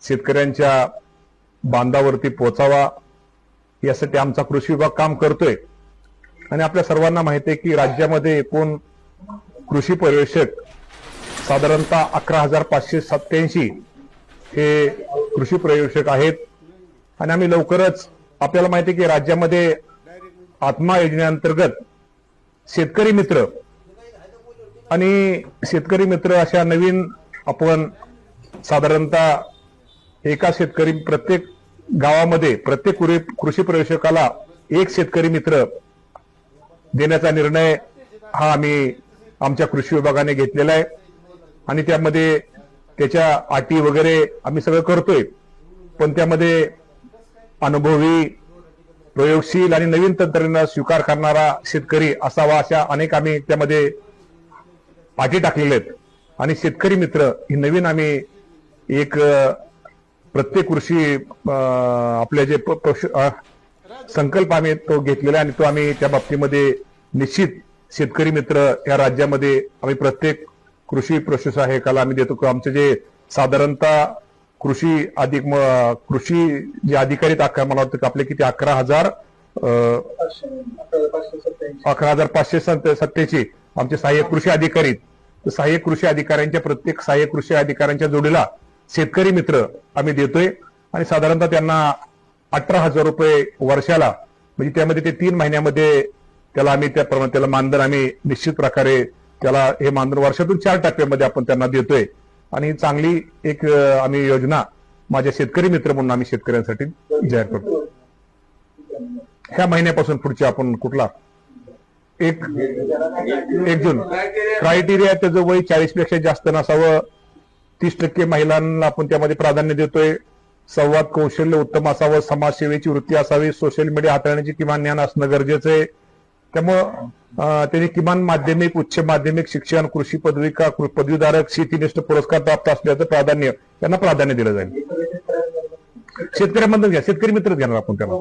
शेतकऱ्यांच्या बांधावरती पोचावा यासाठी आमचा कृषी विभाग काम करतोय। आणि आपल्या सर्वांना माहिती आहे की राज्यामध्ये एकूण कृषी पर्यवेक्षक साधारणतः 11,587 हे कृषी पर्यवेक्षक आहेत। आणि आम्ही लवकरच आपल्याला माहिती आहे की राज्यामध्ये आत्मा योजनेअंतर्गत शेतकरी मित्र आणि शेतकरी मित्र अशा नवीन आपण साधारणतः एका शेतकरी प्रत्येक गावामध्ये प्रत्येक कृषी पर्यवेक्षकाला एक शेतकरी मित्र देण्याचा निर्णय हा आम्ही आमच्या कृषी विभागाने घेतलेला आहे। आणि त्यामध्ये त्याच्या अटी वगैरे आम्ही सगळं करतोय, पण त्यामध्ये अनुभवी प्रयोगशील आणि नवीन तंत्रज्ञान स्वीकार करणारा शेतकरी असावा अशा अनेक आम्ही त्यामध्ये अटी टाकलेल्या आहेत। आणि शेतकरी मित्र ही नवीन आम्ही एक प्रत्येक कृषी आपले जे संकल्प आम्ही तो घेतलेला आणि तो आम्ही त्या बाबतीमध्ये निश्चित शेतकरी मित्र या राज्यामध्ये आम्ही प्रत्येक कृषी प्रशासकाला आम्ही देतो। आमचे जे साधारणतः कृषी जे अधिकारी मला वाटतं आपले किती 11,587 आमचे सहाय्यक कृषी अधिकारी, सहाय्यक कृषी अधिकाऱ्यांच्या प्रत्येक सहाय्यक कृषी अधिकाऱ्यांच्या जोडीला शेतकरी मित्र आम्ही देतोय। आणि साधारणतः त्यांना 18,000 रुपये वर्षाला, म्हणजे त्यामध्ये ते 3 महिन्यामध्ये त्याला आम्ही त्याप्रमाणे त्याला मानधन आम्ही निश्चित प्रकारे त्याला हे मानधन वर्षातून 4 टप्प्यामध्ये आपण त्यांना देतोय। आणि चांगली एक आम्ही योजना माझ्या शेतकरी मित्र म्हणून आम्ही शेतकऱ्यांसाठी जाहीर करतो। ह्या महिन्यापासून पुढचे आपण कुठला 1 जून क्रायटेरिया त्याचं वय 40 पेक्षा जास्त नसावं, 30% महिलांना आपण त्यामध्ये प्राधान्य देतोय, संवाद कौशल्य उत्तम असावं, समाजसेवेची वृत्ती असावी, सोशल मीडिया हाताळण्याचे किमान ज्ञान असणं गरजेचं आहे। त्यामुळं त्यांनी किमान माध्यमिक उच्च माध्यमिक शिक्षण, कृषी पदविका, पदवीधारक, शेतीनिष्ठ पुरस्कार प्राप्त असल्याचं त्यांना प्राधान्य दिलं जाईल। शेतकऱ्यांमधून घ्या, शेतकरी मित्रच घेणार आपण त्याला।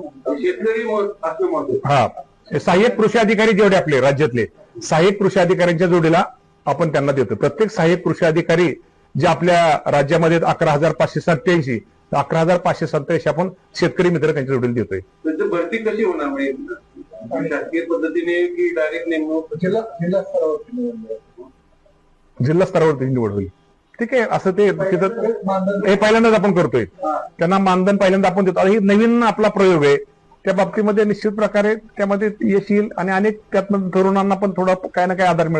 हा, सहाय्यक कृषी अधिकारी जेवढे आपले राज्यातले सहाय्यक कृषी अधिकाऱ्यांच्या जोडीला आपण त्यांना देतो। प्रत्येक सहाय्यक कृषी अधिकारी जे आपल्या राज्यामध्ये 11,587 11,587 आपण शेतकरी मित्र त्यांच्या जोडीला देतोय। भरती कशी होणार म्हणजे शासकीय पद्धतीने की डायरेक्ट नेमणूक जिल्हा स्तरावरती निवड होईल? ठीक आहे, असं ते तिथं हे पहिल्यांदाच आपण करतोय, त्यांना मानधन पहिल्यांदा आपण देतो। ही नवीन आपला प्रयोग आहे, त्या बाबतीमध्ये निश्चित प्रकारे त्यामध्ये यश येईल आणि अनेक त्यातनं तरुणांना पण थोडा काय ना काय आधार मिळेल।